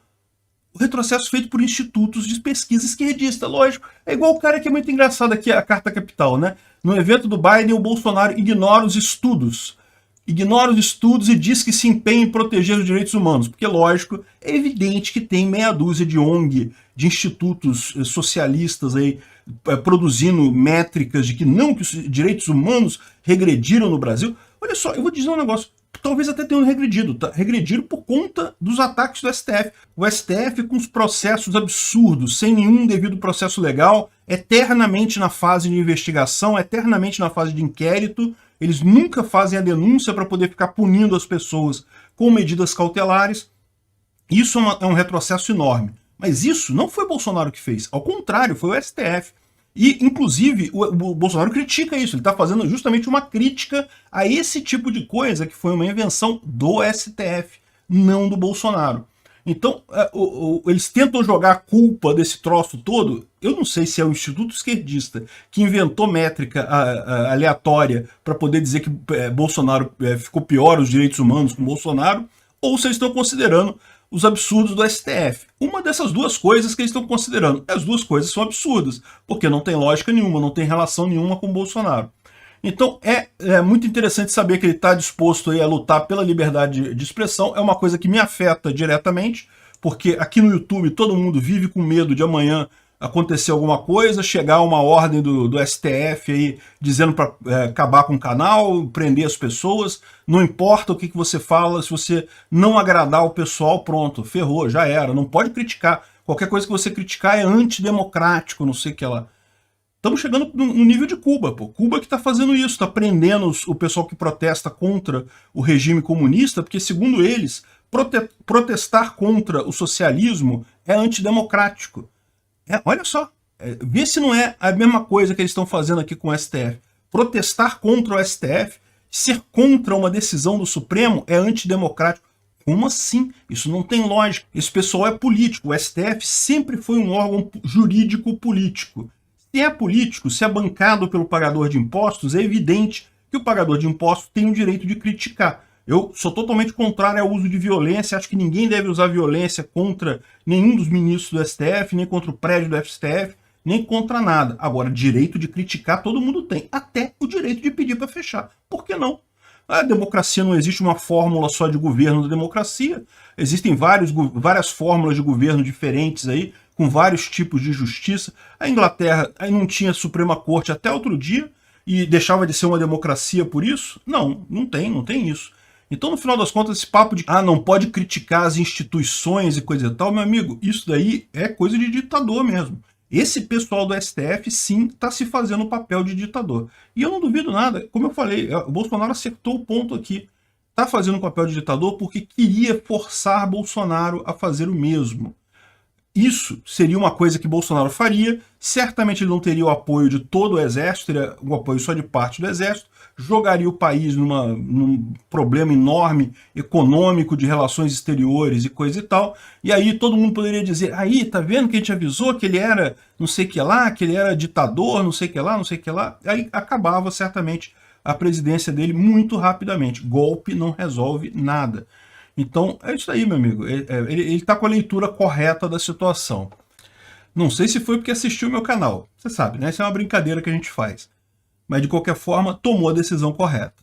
O retrocesso feito por institutos de pesquisa esquerdista, lógico. É igual o cara que é muito engraçado aqui, a Carta Capital, né? No evento do Biden, o Bolsonaro ignora os estudos. Ignora os estudos e diz que se empenha em proteger os direitos humanos. Porque, lógico, é evidente que tem meia dúzia de ONG, de institutos socialistas aí, produzindo métricas de que não, que os direitos humanos regrediram no Brasil. Olha só, eu vou dizer um negócio, talvez até tenham regredido, tá? Regrediram por conta dos ataques do STF. O STF com os processos absurdos, sem nenhum devido processo legal, eternamente na fase de investigação, eternamente na fase de inquérito, eles nunca fazem a denúncia para poder ficar punindo as pessoas com medidas cautelares. Isso é um retrocesso enorme. Mas isso não foi Bolsonaro que fez, ao contrário, foi o STF. E, inclusive, o Bolsonaro critica isso, ele está fazendo justamente uma crítica a esse tipo de coisa que foi uma invenção do STF, não do Bolsonaro. Então, eles tentam jogar a culpa desse troço todo. Eu não sei se é o Instituto Esquerdista que inventou métrica aleatória para poder dizer que Bolsonaro ficou pior os direitos humanos com Bolsonaro, ou se eles estão considerando os absurdos do STF. Uma dessas duas coisas que eles estão considerando. As duas coisas são absurdas, porque não tem lógica nenhuma, não tem relação nenhuma com o Bolsonaro. Então é muito interessante saber que ele está disposto aí a lutar pela liberdade de expressão. É uma coisa que me afeta diretamente, porque aqui no YouTube todo mundo vive com medo de amanhã acontecer alguma coisa, chegar uma ordem do STF aí dizendo para acabar com o canal, prender as pessoas, não importa o que você fala, se você não agradar o pessoal, pronto, ferrou, já era, não pode criticar. Qualquer coisa que você criticar é antidemocrático, não sei o que lá. Estamos chegando no nível de Cuba, pô. Cuba que está fazendo isso, está prendendo o pessoal que protesta contra o regime comunista, porque, segundo eles, protestar contra o socialismo é antidemocrático. Olha só, vê se não é a mesma coisa que eles estão fazendo aqui com o STF. Protestar contra o STF, ser contra uma decisão do Supremo é antidemocrático. Como assim? Isso não tem lógica. Esse pessoal é político. O STF sempre foi um órgão jurídico político. Se é político, se é bancado pelo pagador de impostos, é evidente que o pagador de impostos tem o direito de criticar. Eu sou totalmente contrário ao uso de violência, acho que ninguém deve usar violência contra nenhum dos ministros do STF, nem contra o prédio do STF, nem contra nada. Agora, direito de criticar todo mundo tem, até o direito de pedir para fechar. Por que não? A democracia não existe uma fórmula só de governo da democracia, existem várias fórmulas de governo diferentes aí, com vários tipos de justiça. A Inglaterra aí não tinha Suprema Corte até outro dia e deixava de ser uma democracia por isso? Não, não tem isso. Então, no final das contas, esse papo de não pode criticar as instituições e coisa e tal, meu amigo, isso daí é coisa de ditador mesmo. Esse pessoal do STF, sim, está se fazendo o papel de ditador. E eu não duvido nada, como eu falei, o Bolsonaro acertou o ponto aqui. Está fazendo o papel de ditador porque queria forçar Bolsonaro a fazer o mesmo. Isso seria uma coisa que Bolsonaro faria, certamente ele não teria o apoio de todo o exército, teria o apoio só de parte do exército, jogaria o país num problema enorme econômico de relações exteriores e coisa e tal, e aí todo mundo poderia dizer, aí, tá vendo que a gente avisou que ele era não sei o que lá, que ele era ditador, não sei o que lá, não sei o que lá, aí acabava certamente a presidência dele muito rapidamente. Golpe não resolve nada. Então, é isso aí, meu amigo. Ele está com a leitura correta da situação. Não sei se foi porque assistiu o meu canal. Você sabe, né? Isso é uma brincadeira que a gente faz. Mas, de qualquer forma, tomou a decisão correta.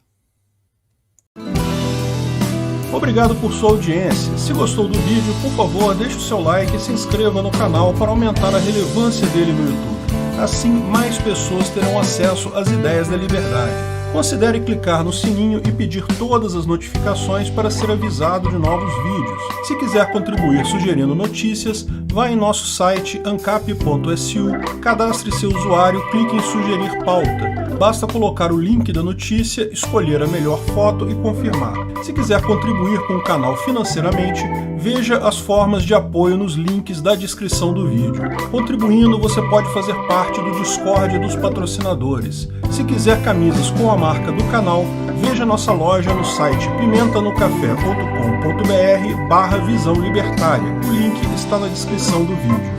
Obrigado por sua audiência. Se gostou do vídeo, por favor, deixe o seu like e se inscreva no canal para aumentar a relevância dele no YouTube. Assim, mais pessoas terão acesso às ideias da liberdade. Considere clicar no sininho e pedir todas as notificações para ser avisado de novos vídeos. Se quiser contribuir sugerindo notícias, vá em nosso site ancap.su, cadastre seu usuário, clique em sugerir pauta. Basta colocar o link da notícia, escolher a melhor foto e confirmar. Se quiser contribuir com o canal financeiramente, veja as formas de apoio nos links da descrição do vídeo. Contribuindo, você pode fazer parte do Discord dos patrocinadores. Se quiser camisas com a marca do canal, veja nossa loja no site pimentanocafé.com.br/visão libertária. O link está na descrição do vídeo.